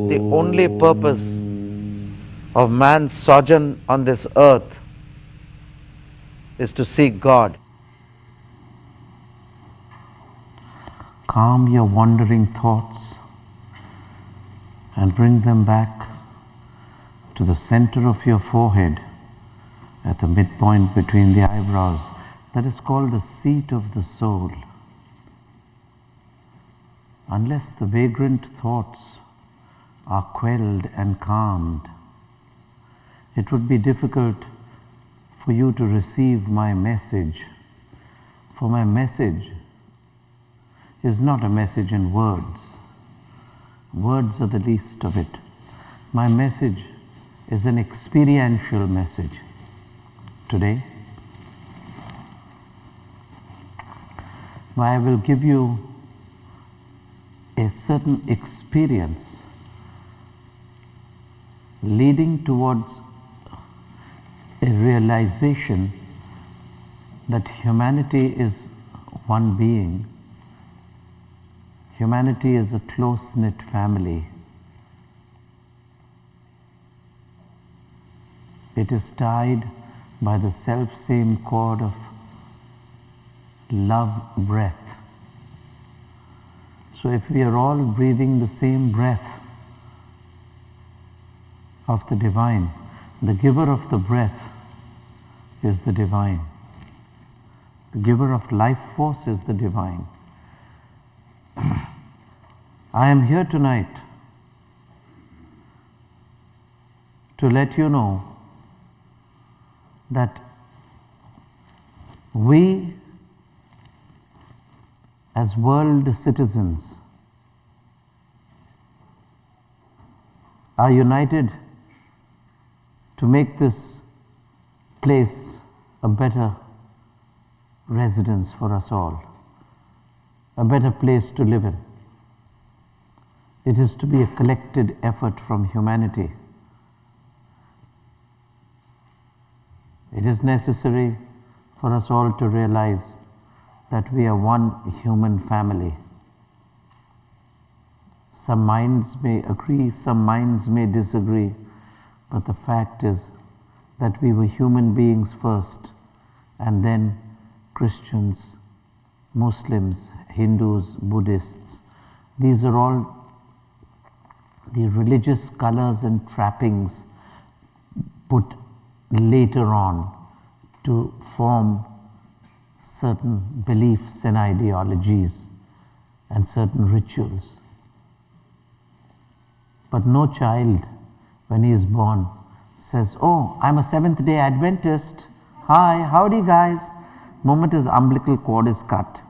the only purpose of man's sojourn on this earth is to seek God. Calm your wandering thoughts and bring them back to the center of your forehead at the midpoint between the eyebrows. That is called the seat of the soul. Unless the vagrant thoughts are quelled and calmed, it would be difficult for you to receive my message. For my message is not a message in words. Words are the least of it. My message is an experiential message. Today, I will give you a certain experience leading towards a realization that humanity is one being. Humanity is a close-knit family. It is tied by the self-same cord of love breath. So if we are all breathing the same breath of the divine, the giver of the breath is the divine. The giver of life force is the divine. I am here tonight to let you know that we as world citizens are united to make this place a better residence for us all, a better place to live in. It is to be a collected effort from humanity. It is necessary for us all to realize that we are one human family. Some minds may agree, some minds may disagree, but the fact is that we were human beings first, and then Christians, Muslims, Hindus, Buddhists. These are all the religious colors and trappings put later on to form certain beliefs and ideologies and certain rituals. But no child, when he is born, says, "Oh, I'm a Seventh-day Adventist. Hi, howdy guys." Moment his umbilical cord is cut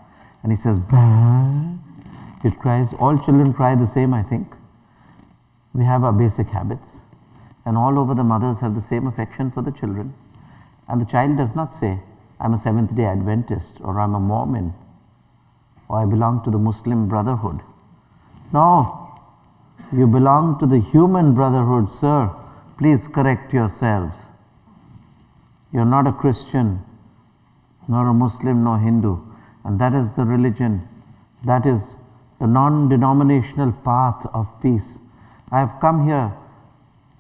and he says, "Bah." It cries. All children cry the same, I think. We have our basic habits, and all over the mothers have the same affection for the children. And the child does not say, "I'm a Seventh-day Adventist," or "I'm a Mormon," or "I belong to the Muslim Brotherhood." No, you belong to the human brotherhood, sir. Please correct yourselves. You're not a Christian, nor a Muslim, nor Hindu. And that is the religion, that is the non-denominational path of peace. I have come here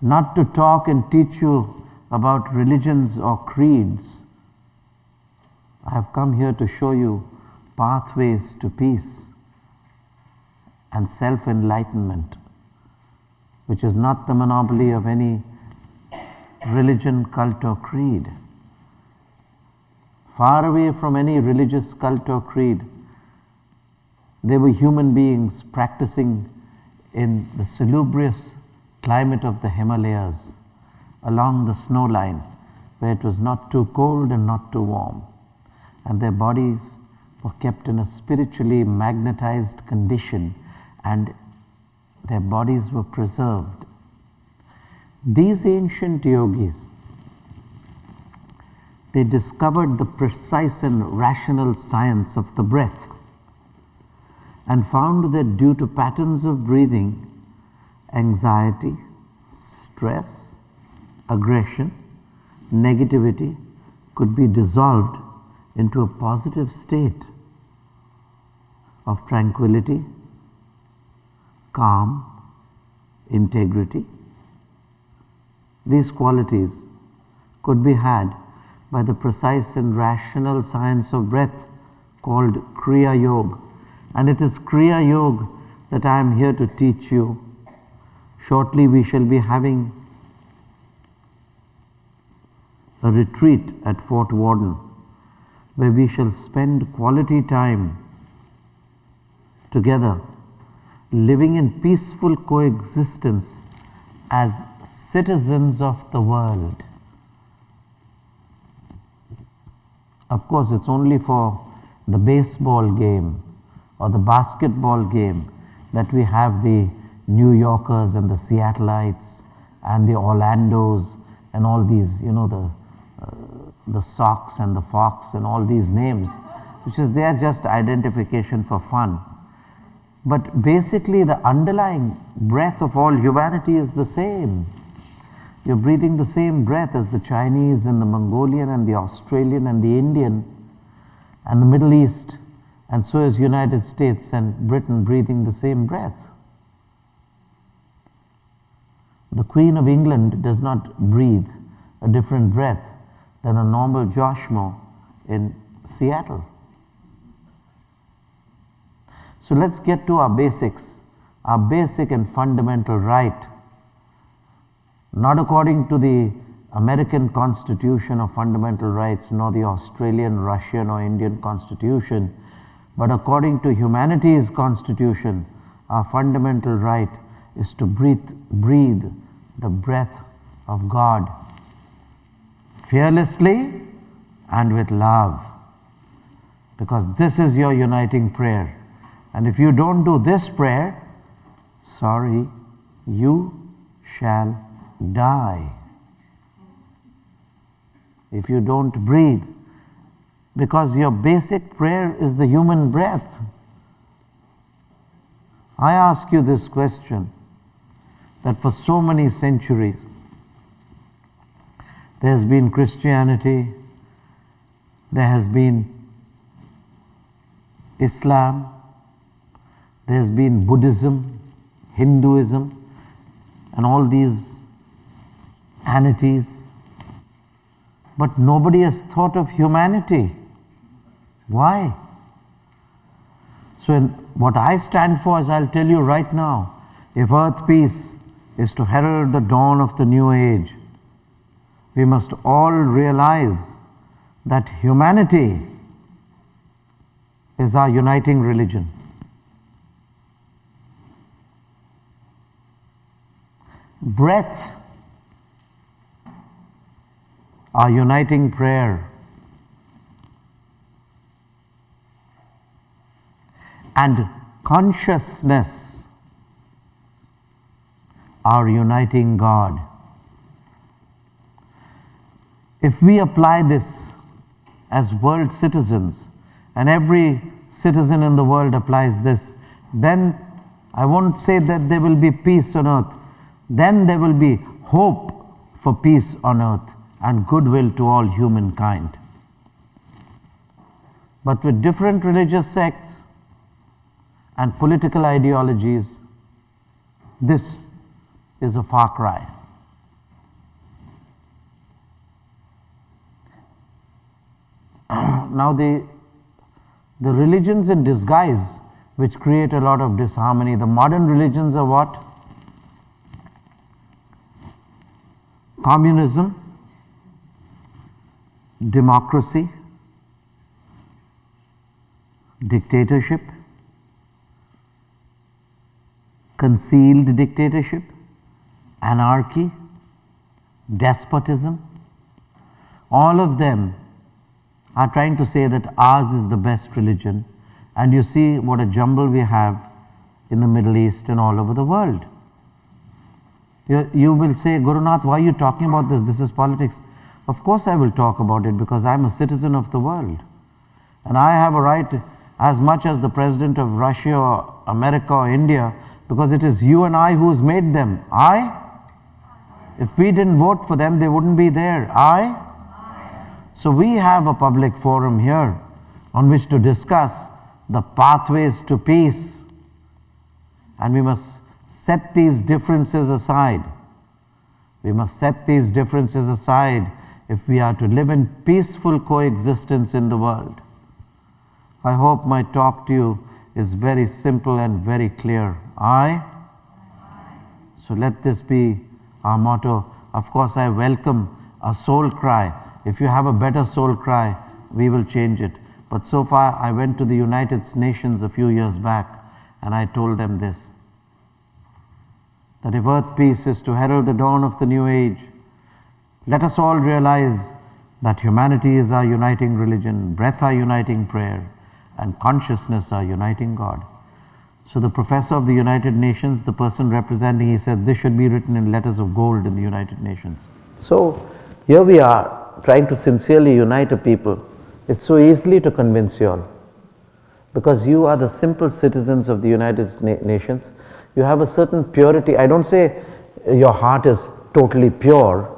not to talk and teach you about religions or creeds. I have come here to show you pathways to peace and self-enlightenment, which is not the monopoly of any religion, cult or creed. Far away from any religious cult or creed, they were human beings practicing in the salubrious climate of the Himalayas, along the snow line, where it was not too cold and not too warm. And their bodies were kept in a spiritually magnetized condition, and their bodies were preserved. These ancient yogis, they discovered the precise and rational science of the breath and found that due to patterns of breathing, anxiety, stress, aggression, negativity could be dissolved into a positive state of tranquility, calm, integrity. These qualities could be had by the precise and rational science of breath called Kriya Yoga. And it is Kriya Yoga that I am here to teach you. Shortly we shall be having a retreat at Fort Warden, where we shall spend quality time together, living in peaceful coexistence as citizens of the world. Of course, it's only for the baseball game or the basketball game that we have the New Yorkers and the Seattleites and the Orlandos and all these, the Sox and the Fox and all these names, which is they are just identification for fun. But basically the underlying breath of all humanity is the same. You're breathing the same breath as the Chinese and the Mongolian and the Australian and the Indian and the Middle East, and so is United States and Britain breathing the same breath. The Queen of England does not breathe a different breath than a normal Joshmo in Seattle. So let's get to our basics, our basic and fundamental right, not according to the American Constitution of Fundamental Rights, nor the Australian, Russian or Indian Constitution, but according to humanity's Constitution. Our fundamental right is to breathe the breath of God fearlessly and with love, because this is your uniting prayer. And if you don't do this prayer, sorry, you shall die. If you don't breathe, because your basic prayer is the human breath. I ask you this question, that for so many centuries there has been Christianity, there has been Islam, there has been Buddhism, Hinduism, and all these anities, but nobody has thought of humanity. Why? So what I stand for, as I'll tell you right now, if earth peace is to herald the dawn of the new age, we must all realize that humanity is our uniting religion. Breath, our uniting prayer. And consciousness, our uniting God. If we apply this as world citizens, and every citizen in the world applies this, then I won't say that there will be peace on earth. Then there will be hope for peace on earth and goodwill to all humankind. But with different religious sects and political ideologies, this is a far cry. Now the religions in disguise which create a lot of disharmony, the modern religions are what? Communism, democracy, dictatorship, concealed dictatorship, anarchy, despotism. All of them are trying to say that ours is the best religion, and you see what a jumble we have in the Middle East and all over the world. You will say, Gurunath, why are you talking about this? This is politics. Of course I will talk about it, because I'm a citizen of the world. And I have a right as much as the president of Russia or America or India, because it is you and I who's made them. If we didn't vote for them, they wouldn't be there. So we have a public forum here on which to discuss the pathways to peace. And we must set these differences aside. We must set these differences aside if we are to live in peaceful coexistence in the world. I hope my talk to you is very simple and very clear. So let this be our motto. Of course, I welcome a soul cry. If you have a better soul cry, we will change it. But so far, I went to the United Nations a few years back and I told them this, that if earth peace is to herald the dawn of the new age, let us all realize that humanity is our uniting religion, breath our uniting prayer, and consciousness our uniting God. So the professor of the United Nations, the person representing, he said this should be written in letters of gold in the United Nations. So here we are trying to sincerely unite a people. It's so easily to convince you all, because you are the simple citizens of the United Nations. You have a certain purity. I don't say your heart is totally pure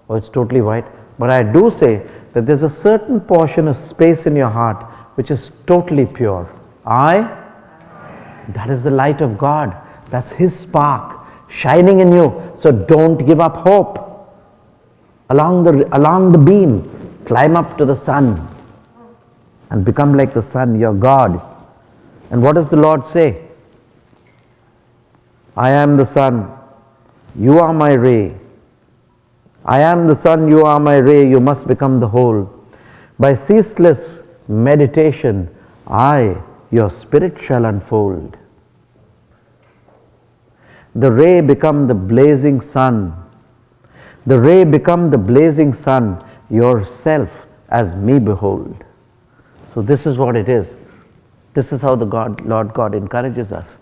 or it's totally white, but I do say that there's a certain portion of space in your heart which is totally pure. That is the light of God. That's His spark shining in you. So don't give up hope. Along the beam, climb up to the sun and become like the sun, your God. And what does the Lord say? I am the sun, you are my ray. I am the sun, you are my ray, you must become the whole. By ceaseless meditation, your spirit shall unfold. The ray become the blazing sun. The ray become the blazing sun, yourself as me behold. So this is what it is. This is how the Lord God encourages us.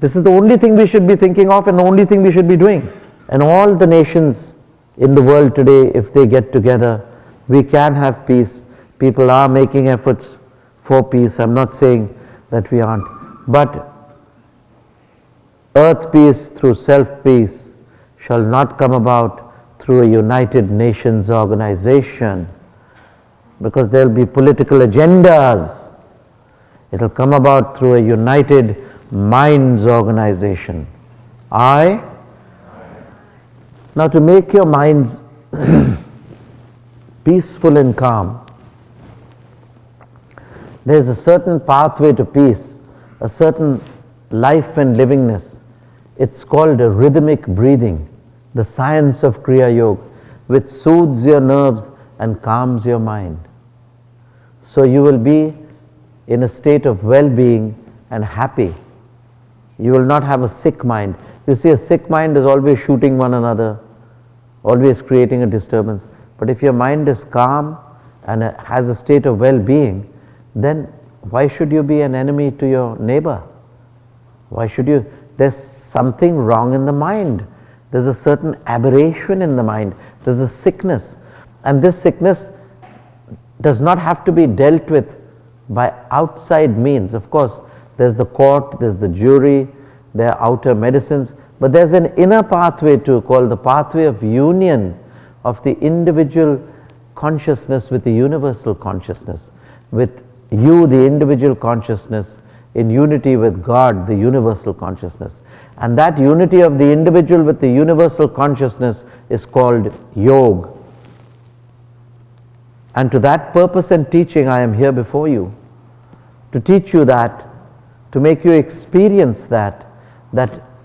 This is the only thing we should be thinking of and the only thing we should be doing. And all the nations in the world today, if they get together, we can have peace. People are making efforts for peace. I'm not saying that we aren't. But earth peace through self-peace shall not come about through a United Nations organization, because there will be political agendas. It will come about through a United Minds organization. Now to make your minds peaceful and calm, there is a certain pathway to peace, a certain life and livingness. It's called a rhythmic breathing, the science of Kriya Yoga, which soothes your nerves and calms your mind. So you will be in a state of well-being and happy. You will not have a sick mind. You see, a sick mind is always shooting one another, always creating a disturbance. But if your mind is calm and has a state of well-being, then why should you be an enemy to your neighbor? Why should you? There's something wrong in the mind. There's a certain aberration in the mind. There's a sickness. And this sickness does not have to be dealt with by outside means. Of course, there's the court, there's the jury, there are outer medicines, but there's an inner pathway too, called the pathway of union of the individual consciousness with the universal consciousness, with you, the individual consciousness, in unity with God, the universal consciousness. And that unity of the individual with the universal consciousness is called yoga. And to that purpose and teaching, I am here before you, to teach you that, to make you experience that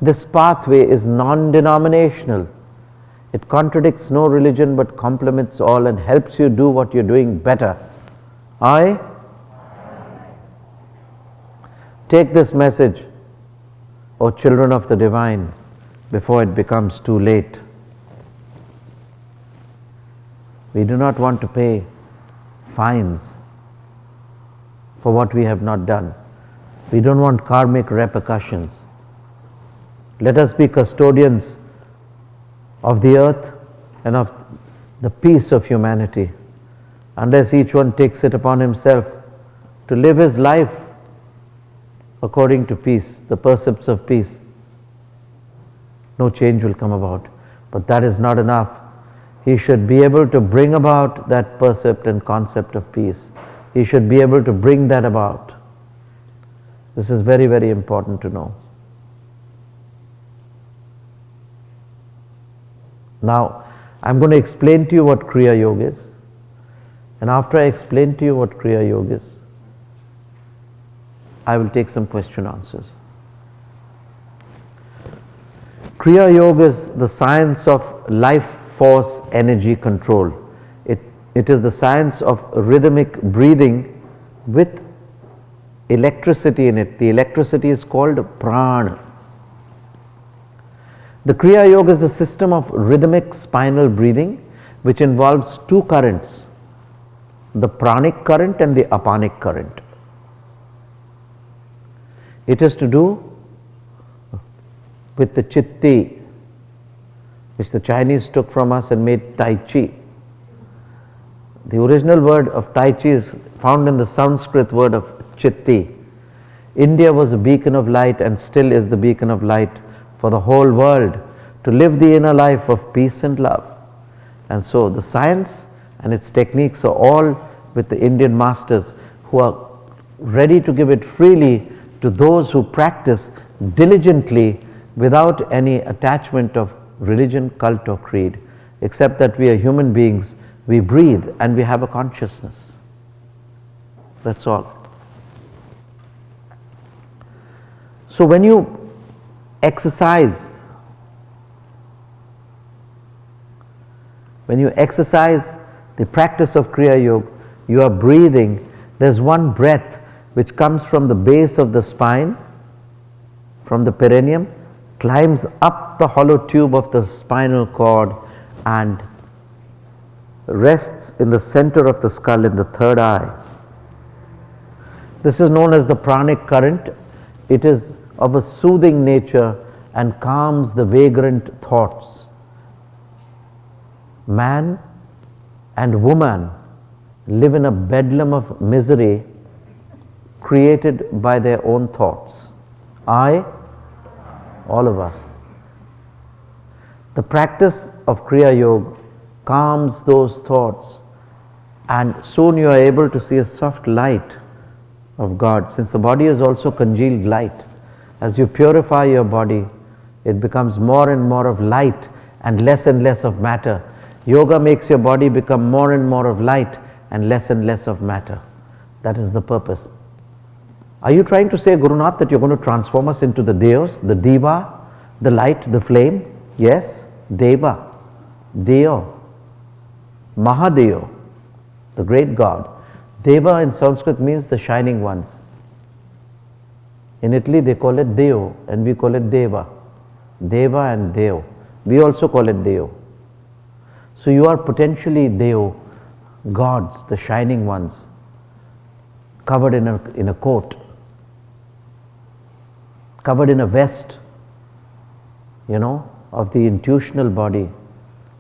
this pathway is non-denominational. It contradicts no religion but complements all and helps you do what you're doing better. Take this message, O children of the divine, before it becomes too late. We do not want to pay fines for what we have not done. We don't want karmic repercussions. Let us be custodians of the earth and of the peace of humanity, unless each one takes it upon himself to live his life according to peace, the precepts of peace. No change will come about. But that is not enough. He should be able to bring about that precept and concept of peace. He should be able to bring that about. This is very, very important to know. Now, I'm going to explain to you what Kriya Yoga is. And after I explain to you what Kriya Yoga is, I will take some question answers. Kriya Yoga is the science of life force energy control. It is the science of rhythmic breathing with electricity in it. The electricity is called prana. The Kriya Yoga is a system of rhythmic spinal breathing which involves two currents, the pranic current and the apanic current. It is to do with the chitti, which the Chinese took from us and made Tai Chi. The original word of Tai Chi is found in the Sanskrit word of chitti. India was a beacon of light and still is the beacon of light for the whole world to live the inner life of peace and love. And so the science and its techniques are all with the Indian masters who are ready to give it freely to those who practice diligently without any attachment of religion, cult or creed, except that we are human beings, we breathe and we have a consciousness. That's all. So when you exercise the practice of Kriya Yoga, you are breathing. There's one breath which comes from the base of the spine, from the perineum, climbs up the hollow tube of the spinal cord and rests in the center of the skull in the third eye. This is known as the pranic current. It is of a soothing nature and calms the vagrant thoughts. Man and woman live in a bedlam of misery created by their own thoughts. All of us. The practice of Kriya Yoga calms those thoughts, and soon you are able to see a soft light of God. Since the body is also congealed light, as you purify your body, it becomes more and more of light and less of matter. Yoga makes your body become more and more of light and less of matter. That is the purpose. Are you trying to say, Gurunath, that you're going to transform us into the Deos, the Diva, the light, the flame? Yes, Deva, Deo, Mahadeo, the great God. Deva in Sanskrit means the shining ones. In Italy they call it Deo and we call it Deva. Deva and Deo. We also call it Deo. So you are potentially Deo, gods, the shining ones, covered in a coat, covered in a vest, of the intuitional body,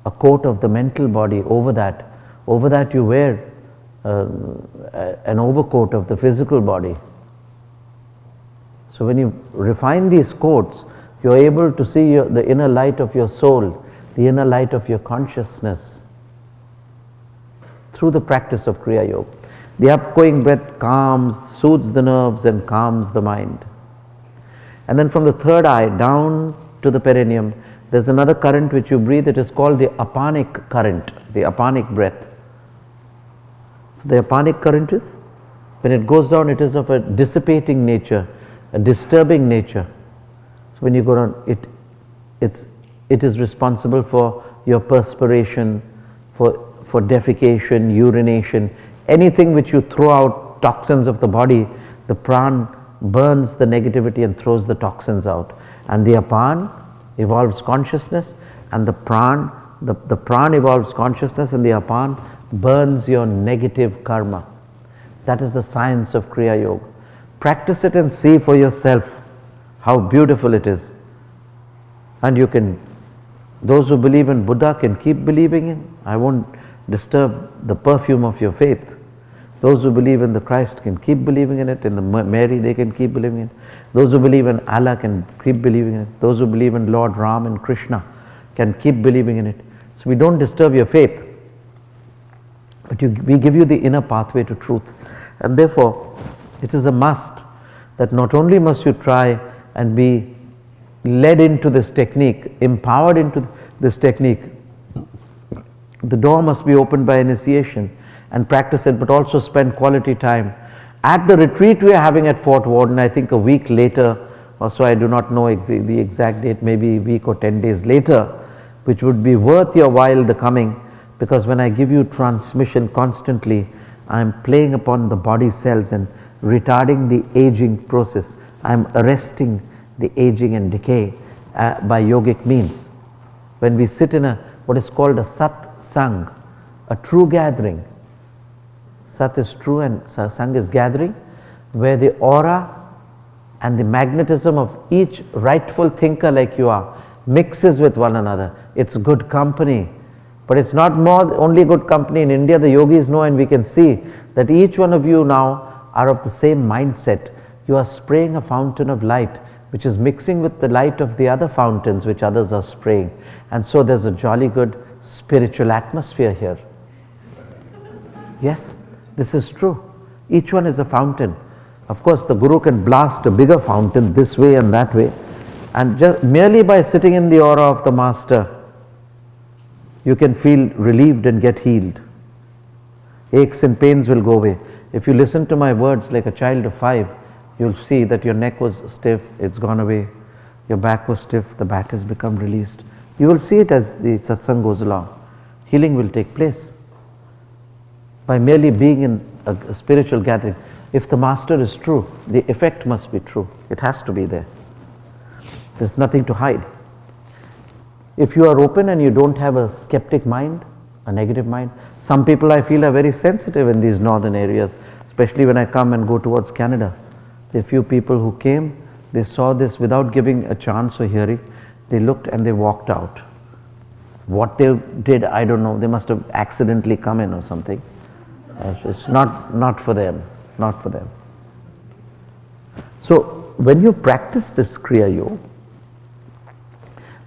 a coat of the mental body. Over that you wear an overcoat of the physical body. So when you refine these coats, you are able to see the inner light of your soul, the inner light of your consciousness through the practice of Kriya Yoga. The upgoing breath soothes the nerves and calms the mind. And then from the third eye down to the perineum, there's another current which you breathe. It is called the apanic current, the apanic breath. So the apanic current is, when it goes down, it is of a dissipating nature, a disturbing nature. So when you go down, it is responsible for your perspiration, for defecation, urination, anything which you throw out toxins of the body. The pran burns the negativity and throws the toxins out. And the apan evolves consciousness, and the pran evolves consciousness, and the apan burns your negative karma. That is the science of Kriya Yoga. Practice it and see for yourself how beautiful it is. And you can, those who believe in Buddha can keep believing in. I won't disturb the perfume of your faith. Those who believe in the Christ can keep believing in it. In the Mary, they can keep believing in it. Those who believe in Allah can keep believing in it. Those who believe in Lord Ram and Krishna can keep believing in it. So we don't disturb your faith, but we give you the inner pathway to truth. And therefore, it is a must that not only must you try and be led into this technique, empowered into this technique The door must be opened by initiation and practice it, but also spend quality time. At the retreat we are having at Fort Worden, I think a week later or so, I do not know the exact date, maybe a week or 10 days later, which would be worth your while the coming, because when I give you transmission constantly, I am playing upon the body cells and retarding the aging process. I am arresting the aging and decay by yogic means. When we sit in what is called a sat sang, a true gathering. Sat is true and sang is gathering, where the aura and the magnetism of each rightful thinker like you are mixes with one another. It's good company, but it's not more only good company. In India the yogis know, and we can see that each one of you now are of the same mindset. You are spraying a fountain of light which is mixing with the light of the other fountains which others are spraying, and so there's a jolly good spiritual atmosphere here. Yes, this is true. Each one is a fountain. Of course the Guru can blast a bigger fountain this way and that way, and just merely by sitting in the aura of the Master you can feel relieved and get healed. Aches and pains will go away. If you listen to my words like a child of 5, you'll see that your neck was stiff, it's gone away. Your back was stiff, the back has become released. You will see it as the satsang goes along. Healing will take place by merely being in a spiritual gathering. If the Master is true, the effect must be true. It has to be there. There's nothing to hide. If you are open and you don't have a skeptic mind, a negative mind, some people I feel are very sensitive in these northern areas, especially when I come and go towards Canada. There are few people who came, they saw this without giving a chance or hearing, they looked and they walked out. What they did, I don't know, they must have accidentally come in or something. It's not for them, not for them. So when you practice this Kriya Yoga,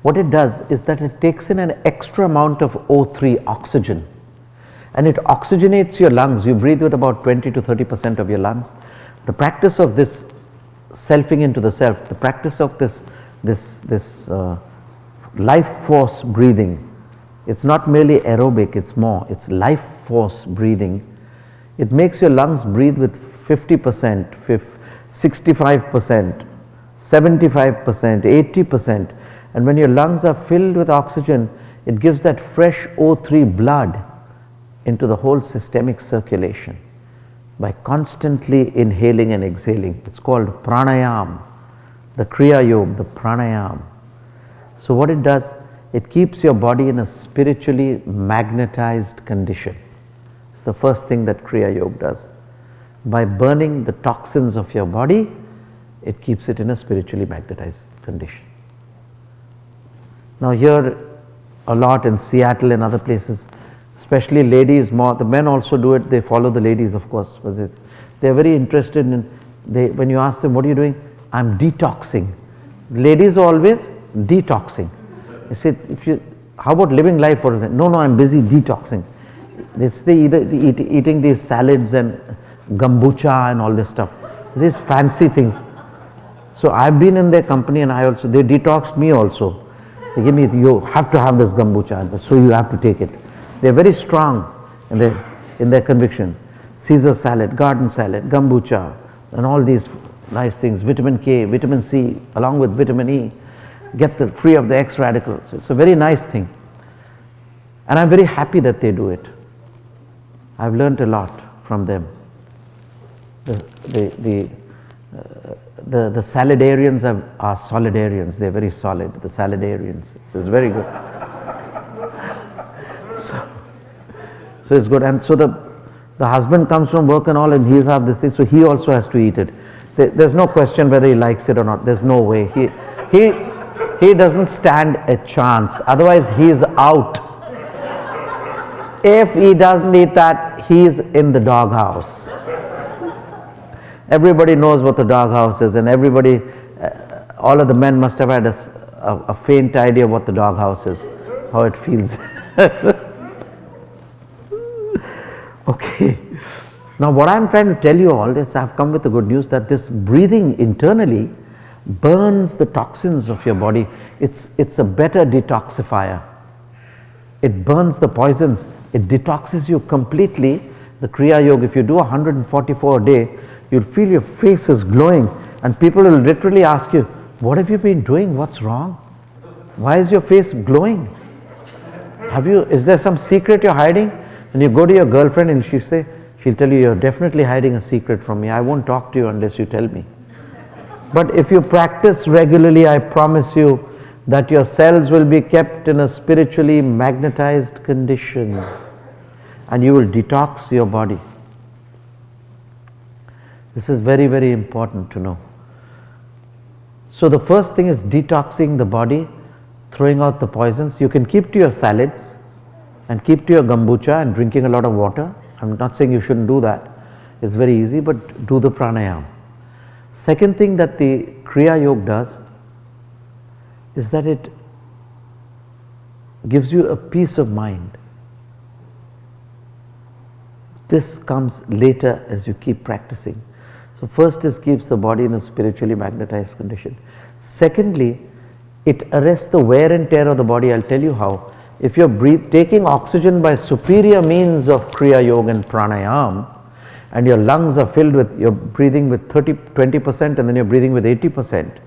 what it does is that it takes in an extra amount of O3, oxygen, and it oxygenates your lungs. You breathe with about 20 to 30% of your lungs. The practice of this selfing into the self, the practice of this life force breathing, it's not merely aerobic, it's more, it's life force breathing. It makes your lungs breathe with 50%, 65%, 75%, 80%, and when your lungs are filled with oxygen, it gives that fresh O3 blood into the whole systemic circulation by constantly inhaling and exhaling. It's called Pranayama, the Kriya Yoga, the Pranayama. So what it does, it keeps your body in a spiritually magnetized condition. It's the first thing that Kriya Yoga does. By burning the toxins of your body, it keeps it in a spiritually magnetized condition. Now here a lot in Seattle and other places, especially ladies more, the men also do it, they follow the ladies of course, but they're very interested in, when you ask them, what are you doing? I'm detoxing. Ladies are always detoxing. I said, how about living life for them? No, I'm busy detoxing. They either eating these salads and kombucha and all this stuff, these fancy things. So I've been in their company and they detoxed me also. They give me, you have to have this kombucha, so you have to take it. They're very strong in their conviction. Caesar salad, garden salad, kombucha, and all these nice things, vitamin K, vitamin C, along with vitamin E, get free of the X radicals. It's a very nice thing. And I'm very happy that they do it. I've learned a lot from them. The salidarians are solidarians. They're very solid, the salidarians. So it's very good. So it's good. And so the husband comes from work and all, and he'll have this thing, so he also has to eat it. There's no question whether he likes it or not. There's no way. He doesn't stand a chance. Otherwise, he's out. If he doesn't eat that, he's in the doghouse. Everybody knows what the doghouse is, and everybody, all of the men must have had a faint idea what the doghouse is, how it feels. Okay. Now what I'm trying to tell you all is, I've come with the good news that this breathing internally burns the toxins of your body. It's a better detoxifier. it burns the poisons, it detoxes you completely. The Kriya Yoga, if you do 144 a day, you'll feel your face is glowing, and people will literally ask you, what have you been doing? What's wrong? Why is your face glowing? Is there some secret you're hiding? And you go to your girlfriend and she'll tell you, you're definitely hiding a secret from me. I won't talk to you unless you tell me. But if you practice regularly, I promise you that your cells will be kept in a spiritually magnetized condition, and you will detox your body. This is very, very important to know. So the first thing is detoxing the body, throwing out the poisons. You can keep to your salads and keep to your kombucha and drinking a lot of water. I'm not saying you shouldn't do that. It's very easy, but do the pranayama. Second thing that the Kriya Yoga does is that it gives you a peace of mind. This comes later as you keep practicing. So first is keeps the body in a spiritually magnetized condition. Secondly, it arrests the wear and tear of the body. I'll tell you how. If you're taking oxygen by superior means of Kriya Yoga and Pranayama, and your lungs are filled with, you're breathing with 20% and then you're breathing with 80%,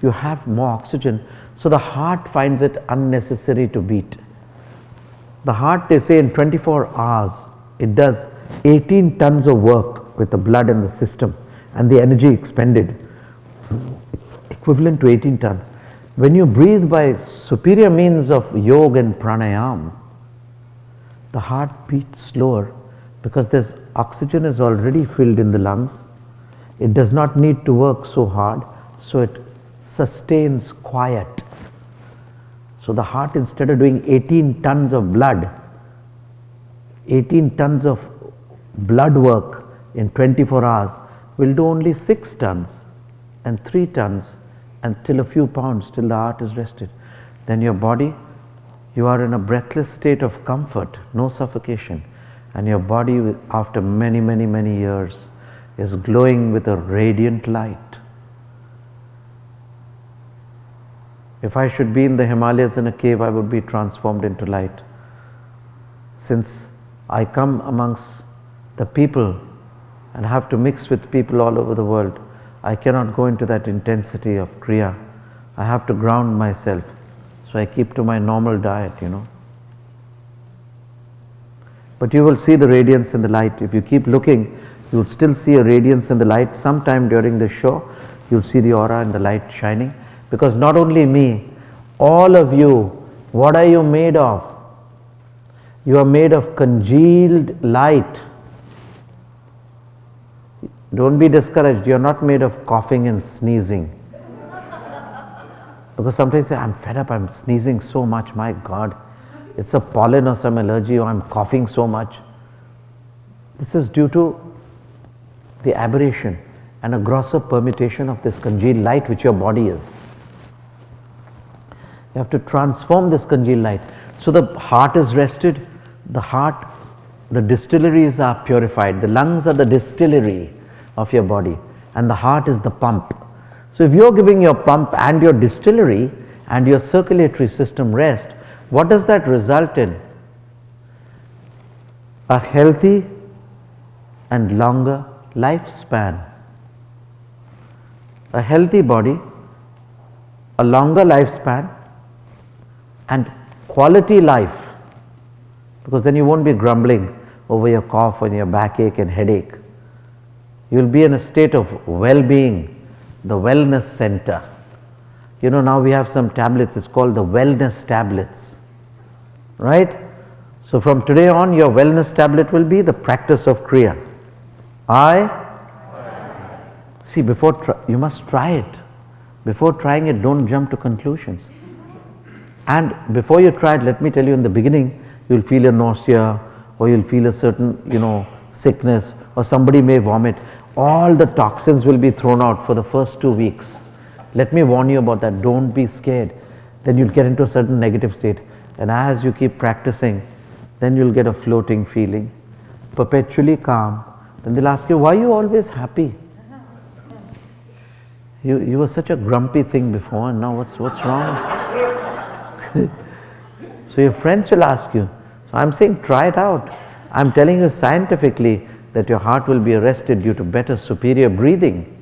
you have more oxygen. So the heart finds it unnecessary to beat. The heart, they say in 24 hours, it does 18 tons of work with the blood in the system and the energy expended, equivalent to 18 tons. When you breathe by superior means of yoga and pranayama, the heart beats slower because this oxygen is already filled in the lungs. It does not need to work so hard, so it sustains quiet. So the heart, instead of doing 18 tons of blood, 18 tons of blood work in 24 hours, will do only 6 tons and 3 tons until a few pounds, till the heart is rested. Then your body, you are in a breathless state of comfort, no suffocation, and your body after many, many, many years is glowing with a radiant light. If I should be in the Himalayas in a cave, I would be transformed into light. Since I come amongst the people and have to mix with people all over the world, I cannot go into that intensity of Kriya. I have to ground myself. So I keep to my normal diet, But you will see the radiance in the light. If you keep looking, you will still see a radiance in the light. Sometime during the show, you will see the aura and the light shining. Because not only me, all of you, what are you made of? You are made of congealed light. Don't be discouraged. You are not made of coughing and sneezing. Because sometimes you say, I'm fed up, I'm sneezing so much, my God. It's a pollen or some allergy, or I'm coughing so much. This is due to the aberration and a grosser permutation of this congealed light which your body is. You have to transform this congealed light. So the heart is rested, the distilleries are purified, the lungs are the distillery of your body, and the heart is the pump. So if you're giving your pump and your distillery and your circulatory system rest, what does that result in? A healthy and longer lifespan. A healthy body, a longer lifespan, and quality life, because then you won't be grumbling over your cough and your backache and headache. You will be in a state of well-being, the wellness center. Now we have some tablets, it's called the wellness tablets, right? So from today on, your wellness tablet will be the practice of Kriya. See, you must try it. Before trying it, don't jump to conclusions. And before you try it, let me tell you, in the beginning, you'll feel a nausea, or you'll feel a certain, sickness, or somebody may vomit. All the toxins will be thrown out for the first 2 weeks. Let me warn you about that. Don't be scared. Then you'll get into a certain negative state. And as you keep practicing, then you'll get a floating feeling, perpetually calm. Then they'll ask you, why are you always happy? You were such a grumpy thing before, and now what's wrong? So your friends will ask you. So I'm saying try it out. I'm telling you scientifically that your heart will be arrested due to better, superior breathing.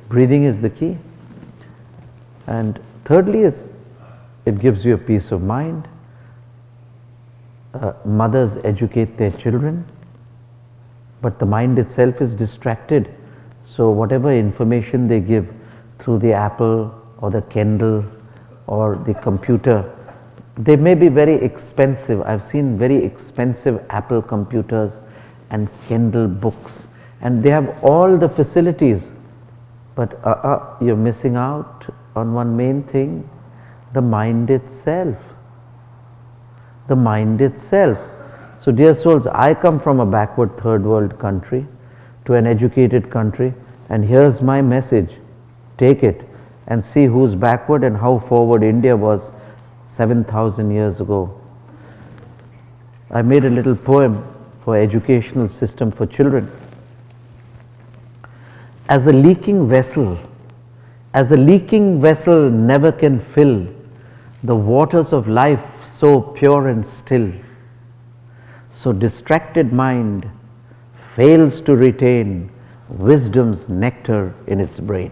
Breathing is the key. And thirdly is, it gives you a peace of mind. Mothers educate their children, but the mind itself is distracted. So whatever information they give through the Apple or the Kindle or the computer, they may be very expensive. I've seen very expensive Apple computers and Kindle books, and they have all the facilities, but you're missing out on one main thing, the mind itself. The mind itself. So dear souls, I come from a backward third world country to an educated country, and here's my message. Take it and see who's backward and how forward India was 7,000 years ago. I made a little poem for educational system for children. As a leaking vessel never can fill the waters of life so pure and still, so distracted mind fails to retain wisdom's nectar in its brain.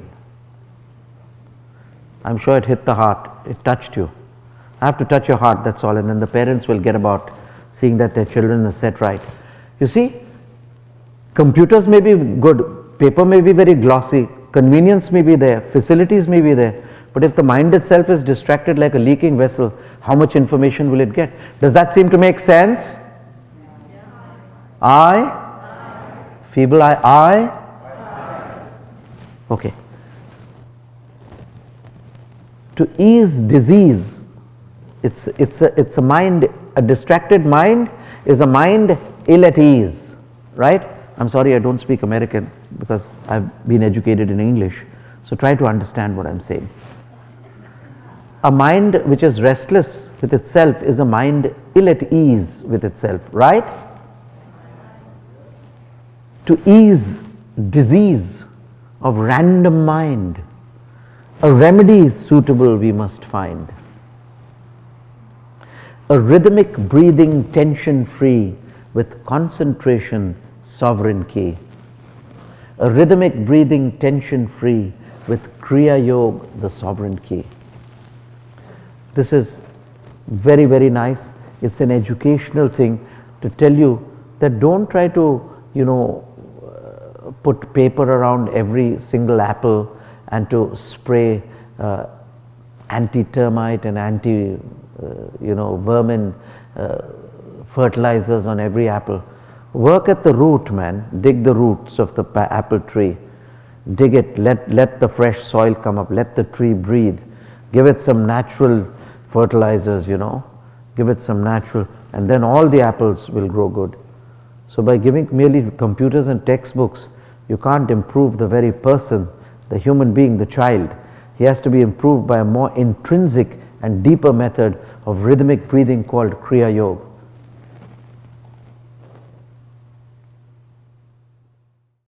I'm sure it hit the heart, it touched you. I have to touch your heart, that's all, and then the parents will get about seeing that their children are set right. You see, computers may be good, paper may be very glossy, convenience may be there, facilities may be there, but if the mind itself is distracted like a leaking vessel, how much information will it get? Does that seem to make sense? Feeble I? Okay. To ease disease, it's a mind, a distracted mind is a mind ill at ease, right? I'm sorry I don't speak American because I've been educated in English, so try to understand what I'm saying. A mind which is restless with itself is a mind ill at ease with itself, right? To ease disease of random mind, a remedy suitable we must find. A rhythmic breathing tension free with concentration sovereign key. A rhythmic breathing tension free with Kriya Yoga the sovereign key. This is very, very nice. It's an educational thing to tell you that don't try to, put paper around every single apple and to spray anti-termite and vermin fertilizers on every apple. Work at the root, man. Dig the roots of the apple tree. Dig it. Let the fresh soil come up. Let the tree breathe. Give it some natural fertilizers, give it some natural, and then all the apples will grow good. So by giving merely computers and textbooks, you can't improve the very person, the human being, the child. He has to be improved by a more intrinsic and deeper method of rhythmic breathing called Kriya Yoga.